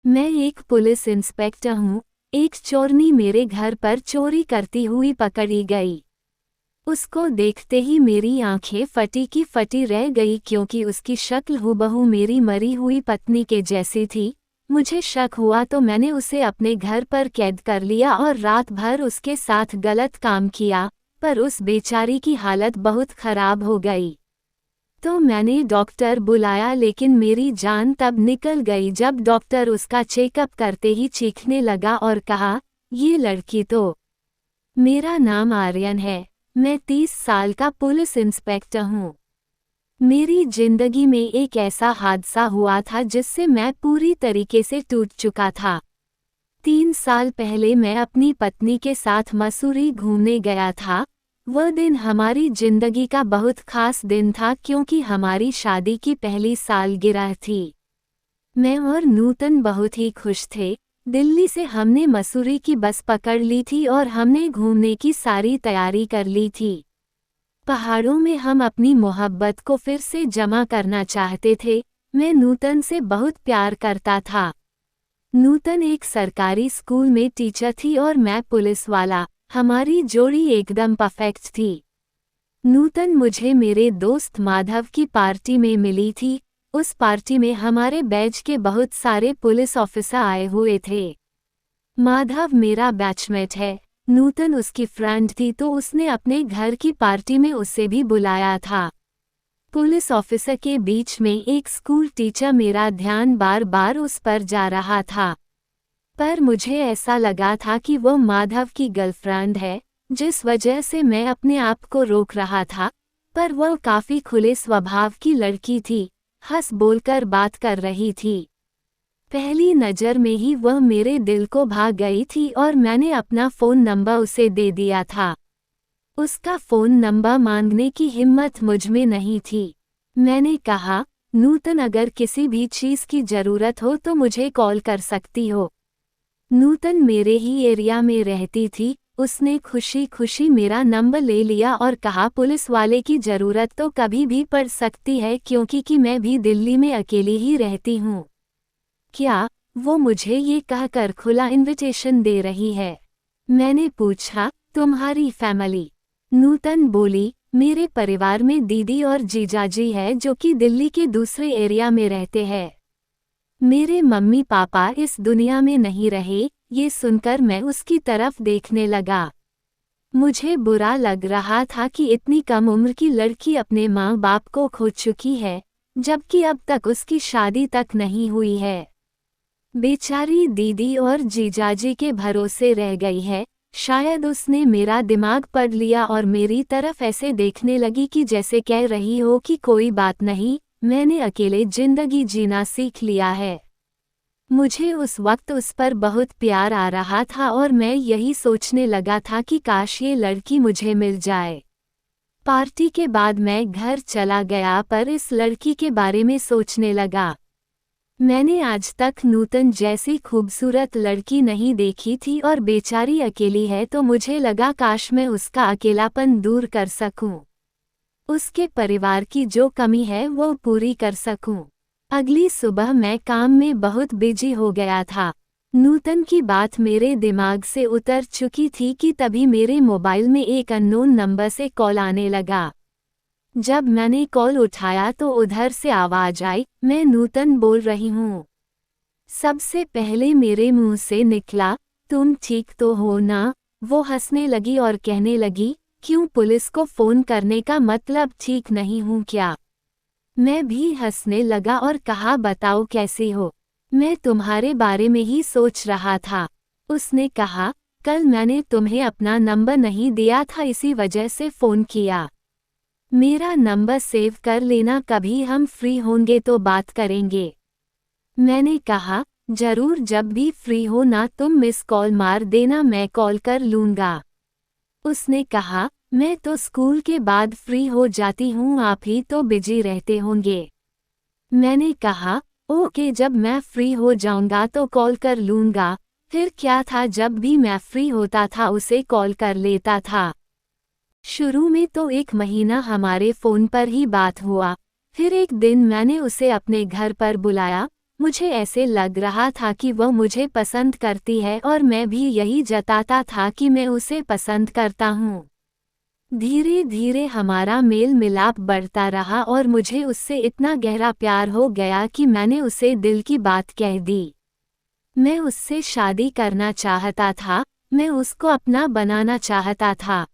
मैं एक police inspector हूँ। एक चोरनी मेरे घर पर चोरी करती हुई पकड़ी गई। उसको देखते ही मेरी आंखें फटी की फटी रह गई क्योंकि उसकी शक्ल हूबहू मेरी मरी हुई पत्नी के जैसी थी। मुझे शक हुआ तो मैंने उसे अपने घर पर कैद कर लिया और रात भर उसके साथ गलत काम किया, पर उस बेचारी की हालत बहुत खराब हो गई। तो मैंने डॉक्टर बुलाया लेकिन मेरी जान तब निकल गई जब डॉक्टर उसका चेकअप करते ही चीखने लगा और कहा, ये लड़की तो। मेरा नाम आर्यन है। मैं 30 साल का पुलिस इंस्पेक्टर हूँ। मेरी जिंदगी में एक ऐसा हादसा हुआ था जिससे मैं पूरी तरीके से टूट चुका था। 3 साल पहले मैं अपनी पत्नी के साथ मसूरी घूमने गया था। वह दिन हमारी जिंदगी का बहुत खास दिन था क्योंकि हमारी शादी की पहली सालगिरह थी। मैं और नूतन बहुत ही खुश थे। दिल्ली से हमने मसूरी की बस पकड़ ली थी और हमने घूमने की सारी तैयारी कर ली थी। पहाड़ों में हम अपनी मोहब्बत को फिर से जमा करना चाहते थे। मैं नूतन से बहुत प्यार करता था। नूतन एक सरकारी स्कूल में टीचर थी और मैं पुलिस वाला। हमारी जोड़ी एकदम परफेक्ट थी। नूतन मुझे मेरे दोस्त माधव की पार्टी में मिली थी। उस पार्टी में हमारे बैच के बहुत सारे पुलिस ऑफिसर आए हुए थे। माधव मेरा बैचमेट है। नूतन उसकी फ्रेंड थी तो उसने अपने घर की पार्टी में उसे भी बुलाया था। पुलिस ऑफिसर के बीच में एक स्कूल टीचर, मेरा ध्यान बार बार उस पर जा रहा था। पर मुझे ऐसा लगा था कि वो माधव की गर्लफ्रेंड है, जिस वजह से मैं अपने आप को रोक रहा था। पर वह काफी खुले स्वभाव की लड़की थी, हंस बोलकर बात कर रही थी। पहली नज़र में ही वह मेरे दिल को भा गई थी और मैंने अपना फ़ोन नंबर उसे दे दिया था। उसका फ़ोन नंबर मांगने की हिम्मत मुझ में नहीं थी। मैंने कहा, नूतन अगर किसी भी चीज़ की ज़रूरत हो तो मुझे कॉल कर सकती हो। नूतन मेरे ही एरिया में रहती थी। उसने खुशी खुशी मेरा नंबर ले लिया और कहा, पुलिस वाले की ज़रूरत तो कभी भी पड़ सकती है क्योंकि मैं भी दिल्ली में अकेली ही रहती हूँ। क्या वो मुझे ये कहकर खुला इनविटेशन दे रही है? मैंने पूछा, तुम्हारी फैमिली? नूतन बोली, मेरे परिवार में दीदी और जीजाजी है जो कि दिल्ली के दूसरे एरिया में रहते हैं। मेरे मम्मी पापा इस दुनिया में नहीं रहे। ये सुनकर मैं उसकी तरफ देखने लगा। मुझे बुरा लग रहा था कि इतनी कम उम्र की लड़की अपने माँ बाप को खो चुकी है, जबकि अब तक उसकी शादी तक नहीं हुई है। बेचारी दीदी और जीजाजी के भरोसे रह गई है। शायद उसने मेरा दिमाग पढ़ लिया और मेरी तरफ ऐसे देखने लगी कि जैसे कह रही हो कि कोई बात नहीं, मैंने अकेले जिंदगी जीना सीख लिया है। मुझे उस वक्त उस पर बहुत प्यार आ रहा था और मैं यही सोचने लगा था कि काश ये लड़की मुझे मिल जाए। पार्टी के बाद मैं घर चला गया पर इस लड़की के बारे में सोचने लगा। मैंने आज तक नूतन जैसी खूबसूरत लड़की नहीं देखी थी और बेचारी अकेली है तो मुझे लगा काश मैं उसका अकेलापन दूर कर सकूं। उसके परिवार की जो कमी है वो पूरी कर सकूं। अगली सुबह मैं काम में बहुत बिजी हो गया था। नूतन की बात मेरे दिमाग से उतर चुकी थी कि तभी मेरे मोबाइल में एक अननोन नंबर से कॉल आने लगा। जब मैंने कॉल उठाया तो उधर से आवाज आई, मैं नूतन बोल रही हूँ। सबसे पहले मेरे मुंह से निकला, तुम ठीक तो हो ना? वो हंसने लगी और कहने लगी, क्यों, पुलिस को फोन करने का मतलब ठीक नहीं हूँ क्या? मैं भी हंसने लगा और कहा, बताओ कैसी हो? मैं तुम्हारे बारे में ही सोच रहा था। उसने कहा, कल मैंने तुम्हें अपना नंबर नहीं दिया था, इसी वजह से फ़ोन किया। मेरा नंबर सेव कर लेना, कभी हम फ्री होंगे तो बात करेंगे। मैंने कहा, जरूर, जब भी फ्री हो ना तुम मिस कॉल मार देना, मैं कॉल कर लूँगा। उसने कहा, मैं तो स्कूल के बाद फ्री हो जाती हूँ, आप ही तो बिजी रहते होंगे। मैंने कहा, ओके, जब मैं फ्री हो जाऊंगा तो कॉल कर लूँगा। फिर क्या था, जब भी मैं फ्री होता था उसे कॉल कर लेता था। शुरू में तो 1 महीना हमारे फ़ोन पर ही बात हुआ। फिर एक दिन मैंने उसे अपने घर पर बुलाया। मुझे ऐसे लग रहा था कि वह मुझे पसंद करती है और मैं भी यही जताता था कि मैं उसे पसंद करता हूँ। धीरे धीरे हमारा मेल मिलाप बढ़ता रहा और मुझे उससे इतना गहरा प्यार हो गया कि मैंने उसे दिल की बात कह दी। मैं उससे शादी करना चाहता था, मैं उसको अपना बनाना चाहता था।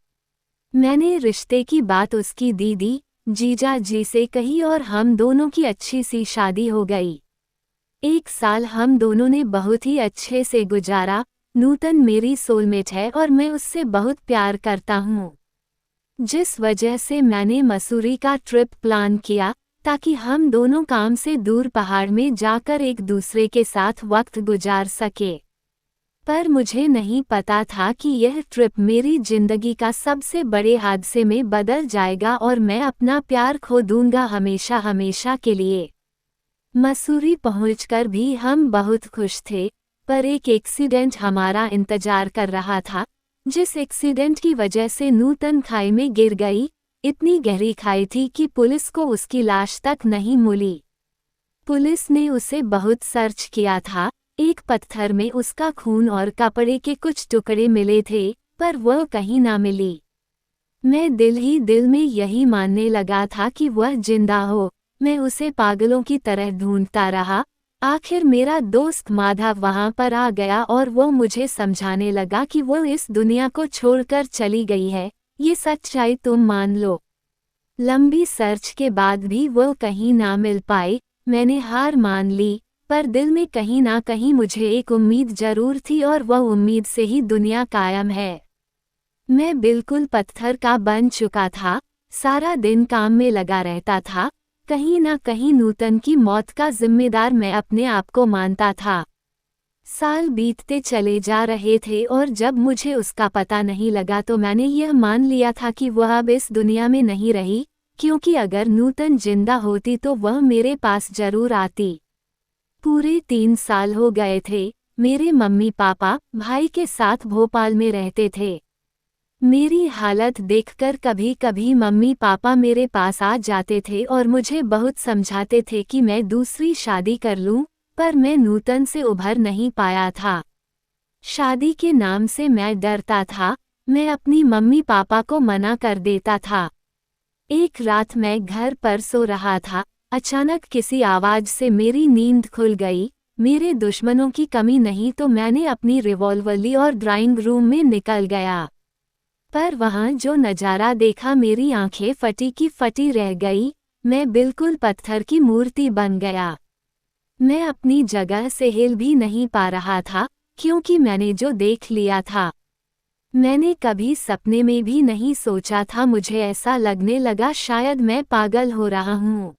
मैंने रिश्ते की बात उसकी दीदी, जीजा जी से कही और हम दोनों की अच्छी सी शादी हो गई। 1 साल हम दोनों ने बहुत ही अच्छे से गुजारा। नूतन मेरी सोलमेट है और मैं उससे बहुत प्यार करता हूँ। जिस वजह से मैंने मसूरी का ट्रिप प्लान किया ताकि हम दोनों काम से दूर पहाड़ में जाकर एक दूसरे के साथ वक्त गुजार सके। पर मुझे नहीं पता था कि यह ट्रिप मेरी जिंदगी का सबसे बड़े हादसे में बदल जाएगा और मैं अपना प्यार खो दूंगा हमेशा हमेशा के लिए। मसूरी पहुंचकर भी हम बहुत खुश थे, पर एक एक्सीडेंट हमारा इंतजार कर रहा था, जिस एक्सीडेंट की वजह से नूतन खाई में गिर गई। इतनी गहरी खाई थी कि पुलिस को उसकी लाश तक नहीं मिली। पुलिस ने उसे बहुत सर्च किया था। एक पत्थर में उसका खून और कपड़े के कुछ टुकड़े मिले थे, पर वह कहीं ना मिली। मैं दिल ही दिल में यही मानने लगा था कि वह जिंदा हो। मैं उसे पागलों की तरह ढूंढता रहा। आखिर मेरा दोस्त माधव वहां पर आ गया और वो मुझे समझाने लगा कि वो इस दुनिया को छोड़कर चली गई है। ये सच्चाई तुम मान लो। लंबी सर्च के बाद भी वो कहीं ना मिल पाई। मैंने हार मान ली, पर दिल में कहीं ना कहीं मुझे एक उम्मीद जरूर थी और वह उम्मीद से ही दुनिया कायम है। मैं बिल्कुल पत्थर का बन चुका था। सारा दिन काम में लगा रहता था। कहीं ना कहीं नूतन की मौत का जिम्मेदार मैं अपने आप को मानता था। साल बीतते चले जा रहे थे और जब मुझे उसका पता नहीं लगा तो मैंने यह मान लिया था कि वह अब इस दुनिया में नहीं रही, क्योंकि अगर नूतन जिंदा होती तो वह मेरे पास जरूर आती। पूरे 3 साल हो गए थे। मेरे मम्मी पापा भाई के साथ भोपाल में रहते थे। मेरी हालत देखकर कभी कभी मम्मी पापा मेरे पास आ जाते थे और मुझे बहुत समझाते थे कि मैं दूसरी शादी कर लूं, पर मैं नूतन से उभर नहीं पाया था। शादी के नाम से मैं डरता था। मैं अपनी मम्मी पापा को मना कर देता था। एक रात मैं घर पर सो रहा था। अचानक किसी आवाज से मेरी नींद खुल गई। मेरे दुश्मनों की कमी नहीं तो मैंने अपनी रिवॉल्वर ली और ड्राइंग रूम में निकल गया। पर वहां जो नज़ारा देखा, मेरी आंखें फटी की फटी रह गई। मैं बिल्कुल पत्थर की मूर्ति बन गया। मैं अपनी जगह से हिल भी नहीं पा रहा था, क्योंकि मैंने जो देख लिया था। मैंने कभी सपने में भी नहीं सोचा था। मुझे ऐसा लगने लगा शायद मैं पागल हो रहा हूँ।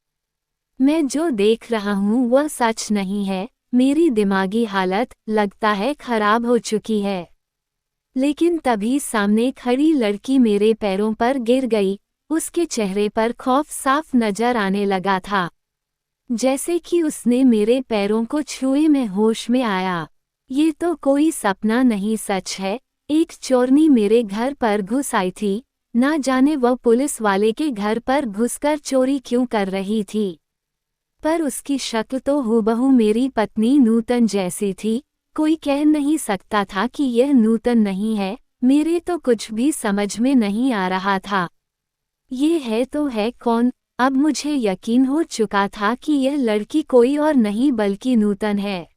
मैं जो देख रहा हूँ वह सच नहीं है। मेरी दिमागी हालत लगता है खराब हो चुकी है। लेकिन तभी सामने खड़ी लड़की मेरे पैरों पर गिर गई। उसके चेहरे पर खौफ साफ नजर आने लगा था, जैसे कि उसने मेरे पैरों को छुए। मैं होश में आया। ये तो कोई सपना नहीं, सच है। एक चोरनी मेरे घर पर घुस आई थी। ना जाने वह पुलिस वाले के घर पर घुसकर चोरी क्यों कर रही थी, पर उसकी शक्ल तो हूबहू मेरी पत्नी नूतन जैसी थी। कोई कह नहीं सकता था कि यह नूतन नहीं है। मेरे तो कुछ भी समझ में नहीं आ रहा था। ये है तो है कौन? अब मुझे यकीन हो चुका था कि यह लड़की कोई और नहीं बल्कि नूतन है।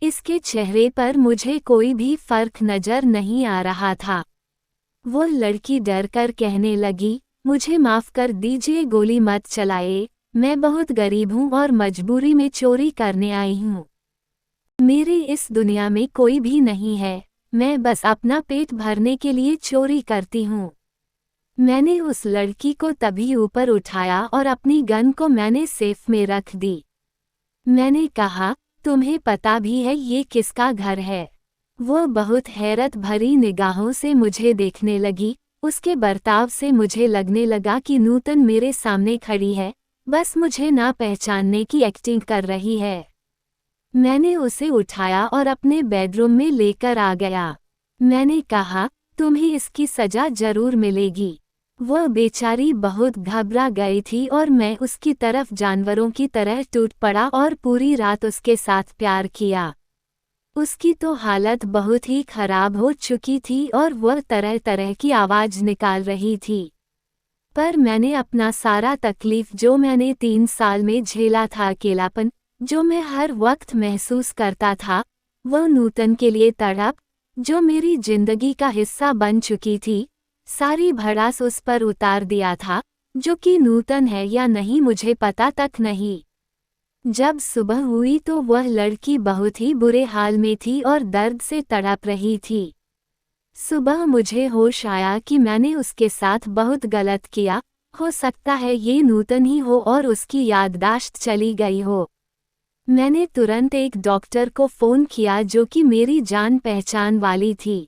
इसके चेहरे पर मुझे कोई भी फर्क नजर नहीं आ रहा था। वो लड़की डर कर कहने लगी, मुझे माफ कर दीजिए, गोली मत चलाए। मैं बहुत गरीब हूँ और मजबूरी में चोरी करने आई हूँ। मेरे इस दुनिया में कोई भी नहीं है। मैं बस अपना पेट भरने के लिए चोरी करती हूँ। मैंने उस लड़की को तभी ऊपर उठाया और अपनी गन को मैंने सेफ में रख दी। मैंने कहा, तुम्हें पता भी है ये किसका घर है? वो बहुत हैरत भरी निगाहों से मुझे देखने लगी। उसके बर्ताव से मुझे लगने लगा कि नूतन मेरे सामने खड़ी है, बस मुझे ना पहचानने की एक्टिंग कर रही है। मैंने उसे उठाया और अपने बेडरूम में लेकर आ गया। मैंने कहा, तुम्हें इसकी सजा जरूर मिलेगी। वह बेचारी बहुत घबरा गई थी और मैं उसकी तरफ जानवरों की तरह टूट पड़ा और पूरी रात उसके साथ प्यार किया। उसकी तो हालत बहुत ही खराब हो चुकी थी और वह तरह तरह की आवाज़ निकाल रही थी। पर मैंने अपना सारा तकलीफ जो मैंने 3 साल में झेला था, अकेलापन जो मैं हर वक्त महसूस करता था, वह नूतन के लिए तड़प जो मेरी जिंदगी का हिस्सा बन चुकी थी, सारी भड़ास उस पर उतार दिया था, जो कि नूतन है या नहीं मुझे पता तक नहीं। जब सुबह हुई तो वह लड़की बहुत ही बुरे हाल में थी और दर्द से तड़प रही थी। सुबह मुझे होश आया कि मैंने उसके साथ बहुत गलत किया, हो सकता है ये नूतन ही हो और उसकी याददाश्त चली गई हो। मैंने तुरंत एक डॉक्टर को फ़ोन किया जो कि मेरी जान पहचान वाली थी।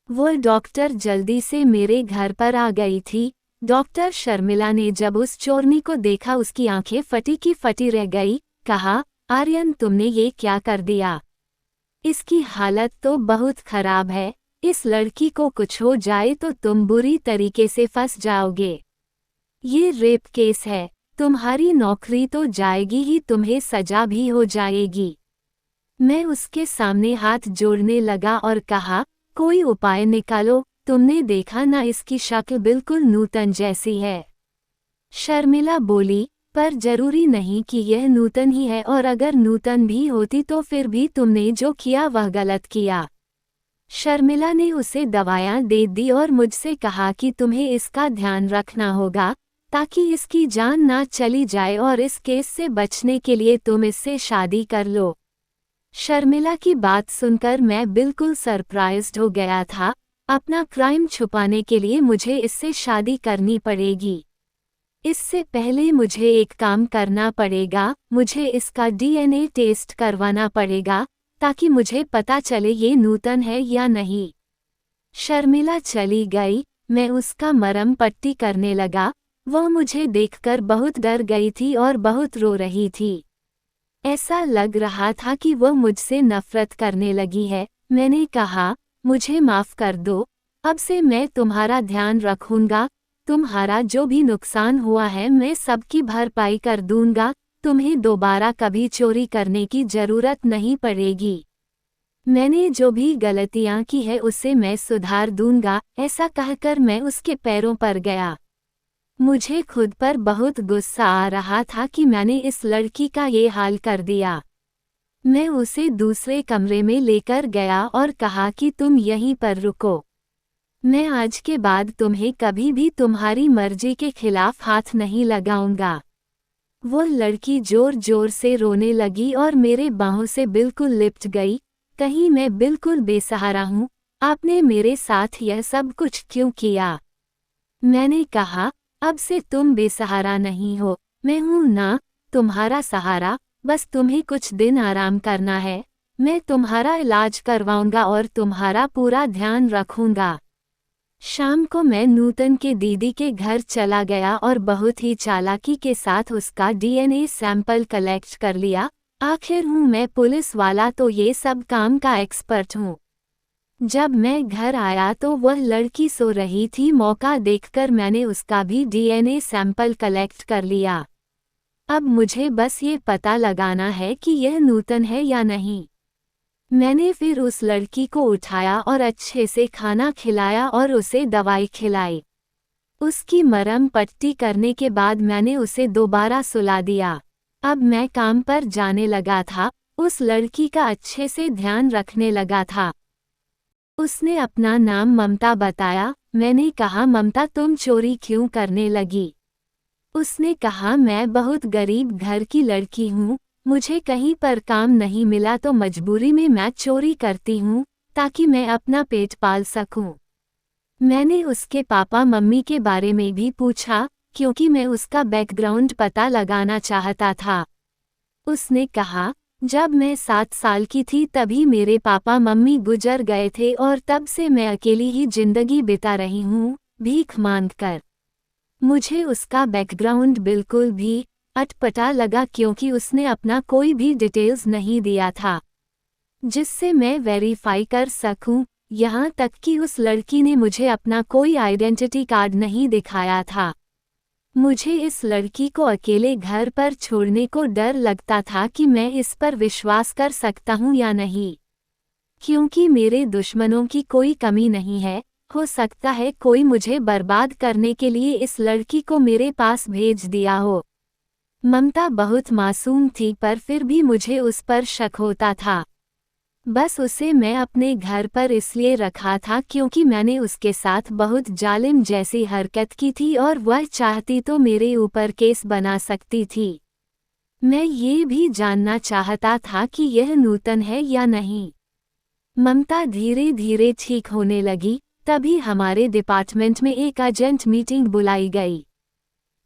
वो डॉक्टर जल्दी से मेरे घर पर आ गई थी। डॉक्टर शर्मिला ने जब उस चोरनी को देखा उसकी आंखें फटी की फटी रह गई। कहा, आर्यन तुमने ये क्या कर दिया? इसकी हालत तो बहुत खराब है, इस लड़की को कुछ हो जाए तो तुम बुरी तरीके से फंस जाओगे। ये रेप केस है, तुम्हारी नौकरी तो जाएगी ही, तुम्हें सजा भी हो जाएगी। मैं उसके सामने हाथ जोड़ने लगा और कहा, कोई उपाय निकालो, तुमने देखा ना इसकी शक्ल बिल्कुल नूतन जैसी है। शर्मिला बोली, पर जरूरी नहीं कि यह नूतन ही है, और अगर नूतन भी होती तो फिर भी तुमने जो किया वह गलत किया। शर्मिला ने उसे दवायां दे दी और मुझसे कहा कि तुम्हें इसका ध्यान रखना होगा ताकि इसकी जान ना चली जाए, और इस केस से बचने के लिए तुम इससे शादी कर लो। शर्मिला की बात सुनकर मैं बिल्कुल सरप्राइज्ड हो गया था। अपना क्राइम छुपाने के लिए मुझे इससे शादी करनी पड़ेगी। इससे पहले मुझे एक काम करना पड़ेगा, मुझे इसका डीएनए टेस्ट करवाना पड़ेगा ताकि मुझे पता चले ये नूतन है या नहीं। शर्मिला चली गई, मैं उसका मरहम पट्टी करने लगा। वह मुझे देखकर बहुत डर गई थी और बहुत रो रही थी। ऐसा लग रहा था कि वह मुझसे नफरत करने लगी है। मैंने कहा, मुझे माफ़ कर दो, अब से मैं तुम्हारा ध्यान रखूंगा, तुम्हारा जो भी नुकसान हुआ है मैं सबकी भरपाई कर दूंगा, तुम्हें दोबारा कभी चोरी करने की ज़रूरत नहीं पड़ेगी। मैंने जो भी गलतियां की है उसे मैं सुधार दूंगा। ऐसा कहकर मैं उसके पैरों पर गया। मुझे खुद पर बहुत गुस्सा आ रहा था कि मैंने इस लड़की का ये हाल कर दिया। मैं उसे दूसरे कमरे में लेकर गया और कहा कि तुम यहीं पर रुको। मैं आज के बाद तुम्हें कभी भी तुम्हारी मर्जी के खिलाफ हाथ नहीं लगाऊंगा। वो लड़की जोर जोर से रोने लगी और मेरे बाहों से बिल्कुल लिपट गई। कहीं मैं बिल्कुल बेसहारा हूँ, आपने मेरे साथ यह सब कुछ क्यों किया? मैंने कहा, अब से तुम बेसहारा नहीं हो, मैं हूँ ना तुम्हारा सहारा, बस तुम्हें कुछ दिन आराम करना है। मैं तुम्हारा इलाज करवाऊंगा और तुम्हारा पूरा ध्यान रखूंगा। शाम को मैं नूतन के दीदी के घर चला गया और बहुत ही चालाकी के साथ उसका डीएनए सैंपल कलेक्ट कर लिया। आखिर हूँ मैं पुलिस वाला तो ये सब काम का एक्सपर्ट हूँ। जब मैं घर आया तो वह लड़की सो रही थी। मौका देखकर मैंने उसका भी डीएनए सैंपल कलेक्ट कर लिया। अब मुझे बस ये पता लगाना है कि यह नूतन है या नहीं। मैंने फिर उस लड़की को उठाया और अच्छे से खाना खिलाया और उसे दवाई खिलाई। उसकी मरहम पट्टी करने के बाद मैंने उसे दोबारा सुला दिया। अब मैं काम पर जाने लगा था। उस लड़की का अच्छे से ध्यान रखने लगा था। उसने अपना नाम ममता बताया। मैंने कहा, ममता तुम चोरी क्यों करने लगी? उसने कहा, मैं बहुत गरीब घर की लड़की हूँ, मुझे कहीं पर काम नहीं मिला तो मजबूरी में मैं चोरी करती हूँ ताकि मैं अपना पेट पाल सकूं। मैंने उसके पापा मम्मी के बारे में भी पूछा क्योंकि मैं उसका बैकग्राउंड पता लगाना चाहता था। उसने कहा, जब मैं 7 साल की थी तभी मेरे पापा मम्मी गुजर गए थे और तब से मैं अकेली ही जिंदगी बिता रही हूँ, भीख मांगकर। मुझे उसका बैकग्राउंड बिल्कुल भी अटपटा लगा क्योंकि उसने अपना कोई भी डिटेल्स नहीं दिया था जिससे मैं वेरीफाई कर सकूं। यहाँ तक कि उस लड़की ने मुझे अपना कोई आइडेंटिटी कार्ड नहीं दिखाया था। मुझे इस लड़की को अकेले घर पर छोड़ने को डर लगता था कि मैं इस पर विश्वास कर सकता हूँ या नहीं। क्योंकि मेरे दुश्मनों की कोई कमी नहीं है, हो सकता है कोई मुझे बर्बाद करने के लिए इस लड़की को मेरे पास भेज दिया हो। ममता बहुत मासूम थी पर फिर भी मुझे उस पर शक होता था। बस उसे मैं अपने घर पर इसलिए रखा था क्योंकि मैंने उसके साथ बहुत जालिम जैसी हरकत की थी और वह चाहती तो मेरे ऊपर केस बना सकती थी। मैं ये भी जानना चाहता था कि यह नूतन है या नहीं। ममता धीरे धीरे ठीक होने लगी, तभी हमारे डिपार्टमेंट में एक अर्जेंट मीटिंग बुलाई गई।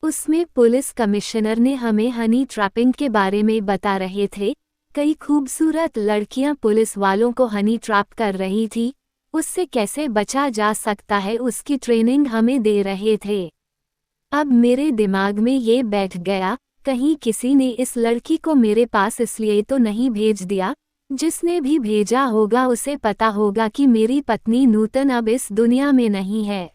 उसमें पुलिस कमिश्नर ने हमें हनी ट्रैपिंग के बारे में बता रहे थे। कई खूबसूरत लड़कियां पुलिस वालों को हनी ट्रैप कर रही थी, उससे कैसे बचा जा सकता है उसकी ट्रेनिंग हमें दे रहे थे। अब मेरे दिमाग में ये बैठ गया, कहीं किसी ने इस लड़की को मेरे पास इसलिए तो नहीं भेज दिया, जिसने भी भेजा होगा उसे पता होगा कि मेरी पत्नी नूतन अब इस दुनिया में नहीं है।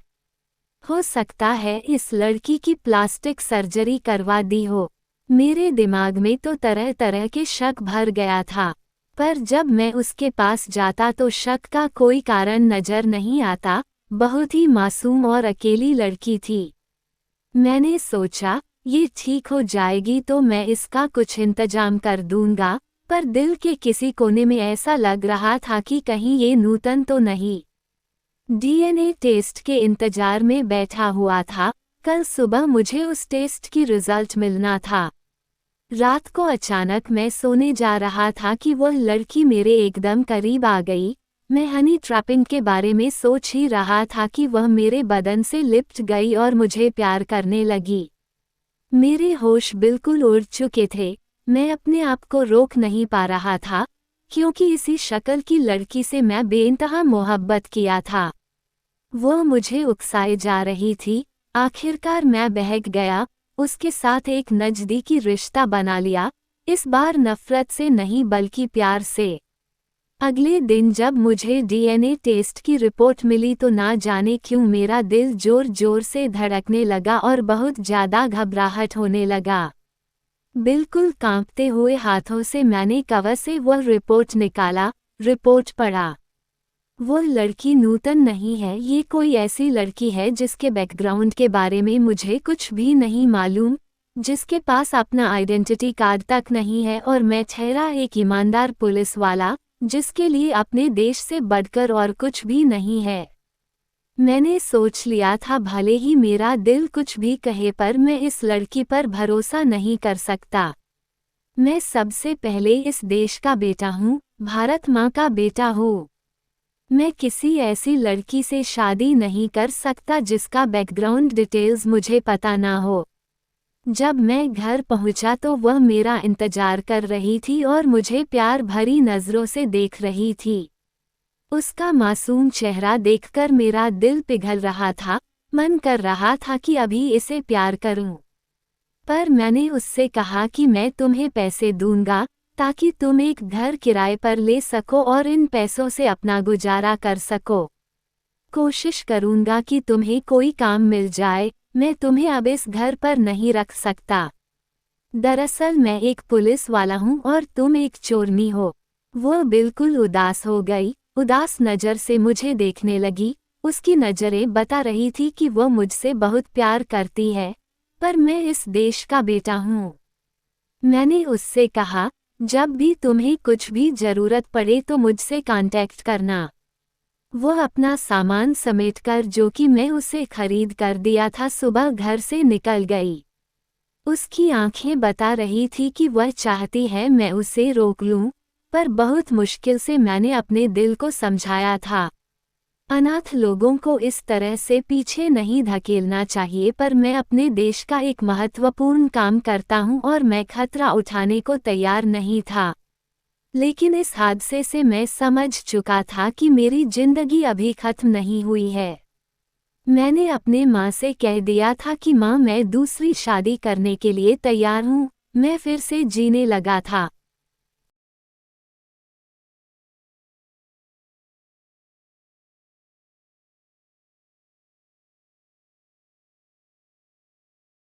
हो सकता है इस लड़की की प्लास्टिक सर्जरी करवा दी हो। मेरे दिमाग में तो तरह तरह के शक भर गया था, पर जब मैं उसके पास जाता तो शक का कोई कारण नजर नहीं आता। बहुत ही मासूम और अकेली लड़की थी। मैंने सोचा ये ठीक हो जाएगी तो मैं इसका कुछ इंतजाम कर दूंगा, पर दिल के किसी कोने में ऐसा लग रहा था कि कहीं ये नूतन तो नहीं। डीएनए टेस्ट के इंतजार में बैठा हुआ था। कल सुबह मुझे उस टेस्ट की रिजल्ट मिलना था। रात को अचानक मैं सोने जा रहा था कि वह लड़की मेरे एकदम करीब आ गई। मैं हनी ट्रैपिंग के बारे में सोच ही रहा था कि वह मेरे बदन से लिपट गई और मुझे प्यार करने लगी। मेरे होश बिल्कुल उड़ चुके थे। मैं अपने आप को रोक नहीं पा रहा था, क्योंकि इसी शक्ल की लड़की से मैं बेइंतहा मोहब्बत किया था। वह मुझे उकसाए जा रही थी। आखिरकार मैं बहक गया, उसके साथ एक नज़दीकी रिश्ता बना लिया, इस बार नफरत से नहीं बल्कि प्यार से। अगले दिन जब मुझे डीएनए टेस्ट की रिपोर्ट मिली तो ना जाने क्यों मेरा दिल जोर जोर से धड़कने लगा और बहुत ज़्यादा घबराहट होने लगा। बिल्कुल कांपते हुए हाथों से मैंने कवर से वह रिपोर्ट निकाला। रिपोर्ट पढ़ा। वो लड़की नूतन नहीं है, ये कोई ऐसी लड़की है जिसके बैकग्राउंड के बारे में मुझे कुछ भी नहीं मालूम, जिसके पास अपना आइडेंटिटी कार्ड तक नहीं है और मैं ठहरा एक ईमानदार पुलिस वाला, जिसके लिए अपने देश से बढ़कर और कुछ भी नहीं है। मैंने सोच लिया था भले ही मेरा दिल कुछ भी कहे पर मैं इस लड़की पर भरोसा नहीं कर सकता। मैं सबसे पहले इस देश का बेटा हूँ, भारत माँ का बेटा हूँ। मैं किसी ऐसी लड़की से शादी नहीं कर सकता जिसका बैकग्राउंड डिटेल्स मुझे पता ना हो। जब मैं घर पहुंचा तो वह मेरा इंतजार कर रही थी और मुझे प्यार भरी नज़रों से देख रही थी। उसका मासूम चेहरा देखकर मेरा दिल पिघल रहा था, मन कर रहा था कि अभी इसे प्यार करूं। पर मैंने उससे कहा कि मैं तुम्हें पैसे दूंगा ताकि तुम एक घर किराए पर ले सको और इन पैसों से अपना गुजारा कर सको। कोशिश करूंगा कि तुम्हें कोई काम मिल जाए, मैं तुम्हें अब इस घर पर नहीं रख सकता। दरअसल मैं एक पुलिस वाला हूँ और तुम एक चोरनी हो। वो बिल्कुल उदास हो गई, उदास नज़र से मुझे देखने लगी। उसकी नज़रें बता रही थी कि वह मुझसे बहुत प्यार करती है, पर मैं इस देश का बेटा हूँ। मैंने उससे कहा, जब भी तुम्हें कुछ भी ज़रूरत पड़े तो मुझसे कांटेक्ट करना। वह अपना सामान समेटकर, जो कि मैं उसे खरीद कर दिया था, सुबह घर से निकल गई। उसकी आंखें बता रही थी कि वह चाहती है मैं उसे रोक लूं, पर बहुत मुश्किल से मैंने अपने दिल को समझाया था। अनाथ लोगों को इस तरह से पीछे नहीं धकेलना चाहिए, पर मैं अपने देश का एक महत्वपूर्ण काम करता हूं और मैं खतरा उठाने को तैयार नहीं था। लेकिन इस हादसे से मैं समझ चुका था कि मेरी जिंदगी अभी खत्म नहीं हुई है। मैंने अपने माँ से कह दिया था कि माँ, मैं दूसरी शादी करने के लिए तैयार हूँ। मैं फिर से जीने लगा था।